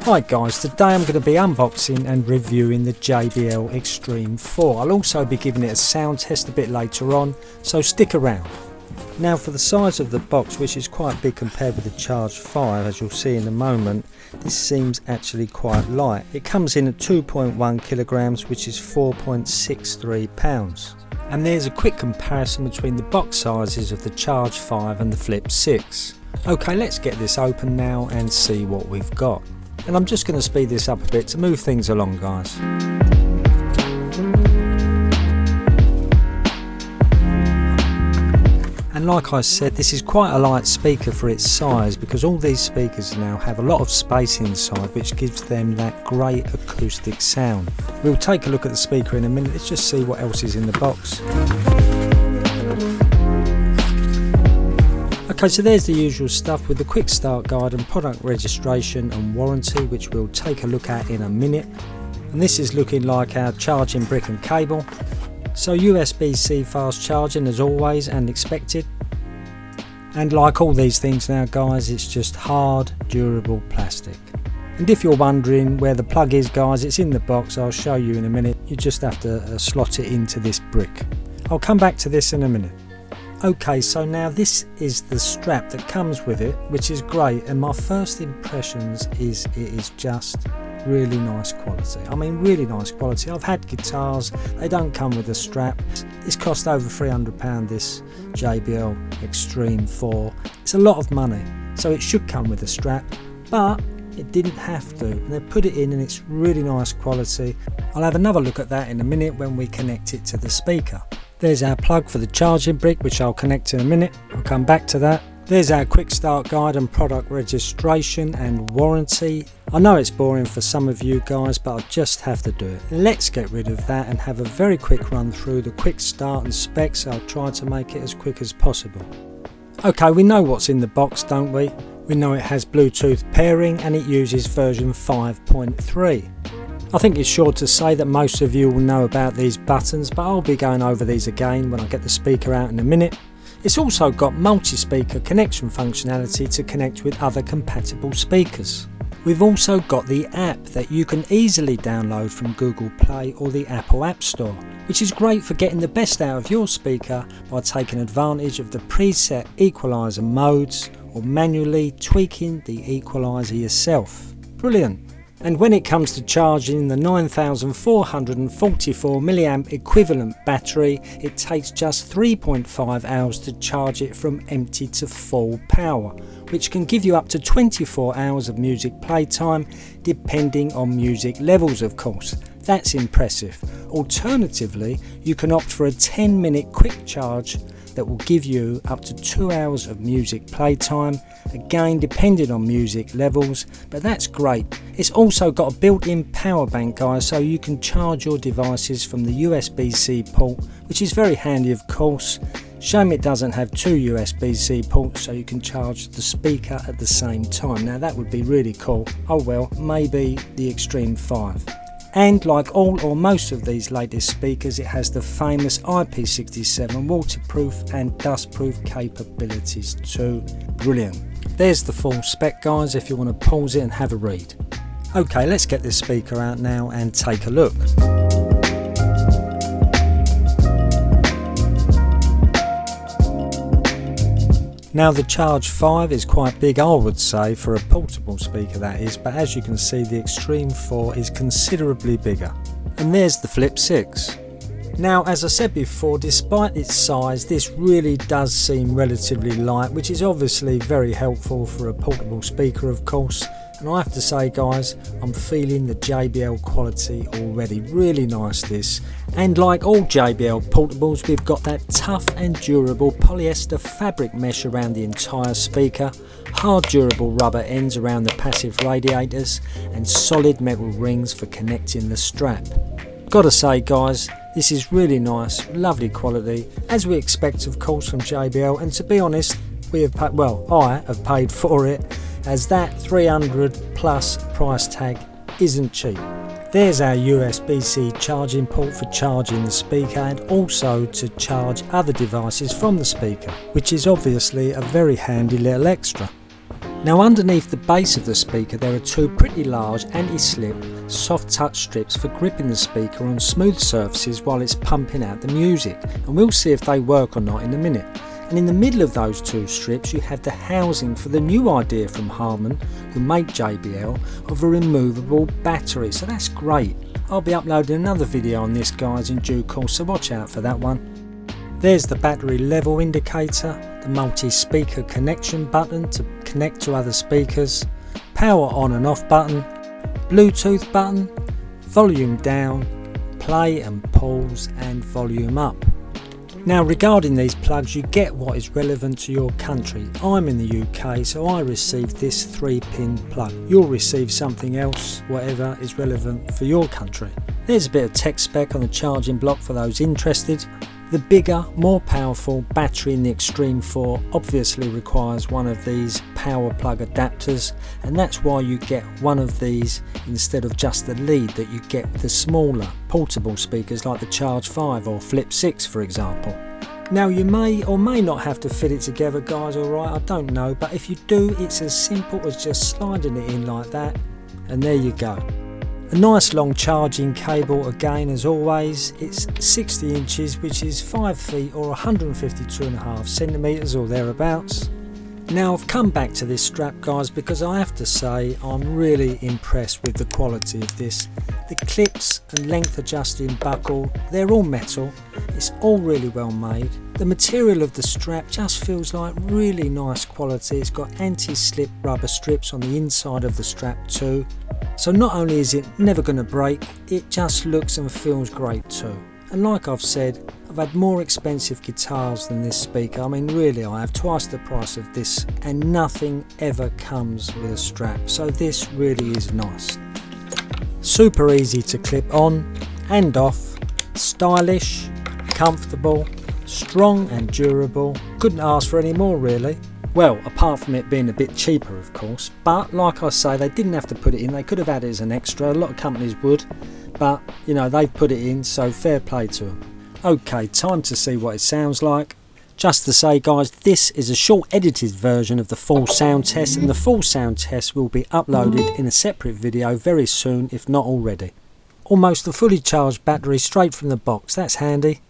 Hi guys, today I'm going to be unboxing and reviewing the JBL Xtreme 4. I'll also be giving it a sound test a bit later on, so stick around. Now for the size of the box, which is quite big compared with the Charge 5, as you'll see in a moment, this seems actually quite light. It comes in at 2.1 kilograms, which is 4.63 pounds. And there's a quick comparison between the box sizes of the Charge 5 and the Flip 6. Okay, let's get this open now and see what we've got. And I'm just going to speed this up a bit to move things along, guys. And like I said, this is quite a light speaker for its size, because all these speakers now have a lot of space inside, which gives them that great acoustic sound. We'll take a look at the speaker in a minute. Let's just see what else is in the box. Okay, so there's the usual stuff with the quick start guide and product registration and warranty, which we'll take a look at in a minute. And this is looking like our charging brick and cable. So USB-C fast charging as always and expected. And like all these things now, guys, it's just hard, durable plastic. And if you're wondering where the plug is, guys, it's in the box. I'll show you in a minute. You just have to slot it into this brick. I'll come back to this in a minute. Okay, so now this is the strap that comes with it, which is great, and my first impressions is it is just really nice quality. I mean, really nice quality. I've had guitars, they don't come with a strap. This cost over £300, this JBL Xtreme 4. It's a lot of money, so it should come with a strap, but it didn't have to, and they put it in and it's really nice quality. I'll have another look at that in a minute when we connect it to the speaker. There's our plug for the charging brick, which I'll connect in a minute. I'll come back to that. There's our quick start guide and product registration and warranty. I know it's boring for some of you guys, but I'll just have to do it. Let's get rid of that and have a very quick run through the quick start and specs. I'll try to make it as quick as possible. Okay, we know what's in the box, don't we? We know it has Bluetooth pairing and it uses version 5.3. I think it's sure to say that most of you will know about these buttons, but I'll be going over these again when I get the speaker out in a minute. It's also got multi-speaker connection functionality to connect with other compatible speakers. We've also got the app that you can easily download from Google Play or the Apple App Store, which is great for getting the best out of your speaker by taking advantage of the preset equalizer modes or manually tweaking the equalizer yourself. Brilliant! And when it comes to charging the 9444 mAh equivalent battery, it takes just 3.5 hours to charge it from empty to full power, which can give you up to 24 hours of music playtime, depending on music levels, of course. That's impressive. Alternatively, you can opt for a 10-minute quick charge that will give you up to 2 hours of music playtime, again depending on music levels, but that's great. It's also got a built-in power bank, guys, so you can charge your devices from the USB-C port, which is very handy, of course. Shame it doesn't have two USB-C ports so you can charge the speaker at the same time. Now that would be really cool. Oh well, maybe the Xtreme 5. And like all or most of these latest speakers, it has the famous IP67 waterproof and dustproof capabilities too. Brilliant. There's the full spec, guys, if you want to pause it and have a read. Okay, let's get this speaker out now and take a look. Now the Charge 5 is quite big, I would say, for a portable speaker that is, but as you can see the Xtreme 4 is considerably bigger. And there's the Flip 6. Now as I said before, despite its size, this really does seem relatively light, which is obviously very helpful for a portable speaker, of course. And I have to say, guys, I'm feeling the JBL quality already. Really nice this. And like all JBL portables, we've got that tough and durable polyester fabric mesh around the entire speaker, hard durable rubber ends around the passive radiators, and solid metal rings for connecting the strap. Gotta say, guys, this is really nice, lovely quality, as we expect, of course, from JBL. And to be honest, I have paid for it, as that $300 plus price tag isn't cheap. There's our USB-C charging port for charging the speaker and also to charge other devices from the speaker, which is obviously a very handy little extra. Now underneath the base of the speaker there are two pretty large anti-slip soft touch strips for gripping the speaker on smooth surfaces while it's pumping out the music, and we'll see if they work or not in a minute. And in the middle of those two strips you have the housing for the new idea from Harman, who make JBL, of a removable battery, so that's great. I'll be uploading another video on this guys in due course, so watch out for that one. There's the battery level indicator, the multi-speaker connection button to connect to other speakers, power on and off button, Bluetooth button, volume down, play and pause, and volume up. Now regarding these plugs, you get what is relevant to your country. I'm in the UK, so I received this 3-pin plug. You'll receive something else, whatever is relevant for your country. There's a bit of tech spec on the charging block for those interested. The bigger, more powerful battery in the Xtreme 4 obviously requires one of these power plug adapters, and that's why you get one of these instead of just the lead that you get with the smaller portable speakers like the Charge 5 or Flip 6 for example. Now you may or may not have to fit it together guys, alright, I don't know, but if you do it's as simple as just sliding it in like that, and there you go. A nice long charging cable again as always. It's 60 inches which is 5 feet or 152.5 centimetres or thereabouts. Now I've come back to this strap guys because I have to say I'm really impressed with the quality of this. The clips and length adjusting buckle, they're all metal, it's all really well made. The material of the strap just feels like really nice quality. It's got anti-slip rubber strips on the inside of the strap too. So not only is it never going to break, it just looks and feels great too. And like I've said, I've had more expensive guitars than this speaker. I mean really I have, twice the price of this, and nothing ever comes with a strap, so this really is nice. Super easy to clip on and off, stylish, comfortable, strong and durable. Couldn't ask for any more really. Well, apart from it being a bit cheaper of course, but like I say, they didn't have to put it in, they could have had it as an extra, a lot of companies would, but you know, they've put it in, so fair play to them. Okay, time to see what it sounds like. Just to say guys, this is a short edited version of the full sound test, and the full sound test will be uploaded in a separate video very soon, if not already. Almost a fully charged battery straight from the box, that's handy.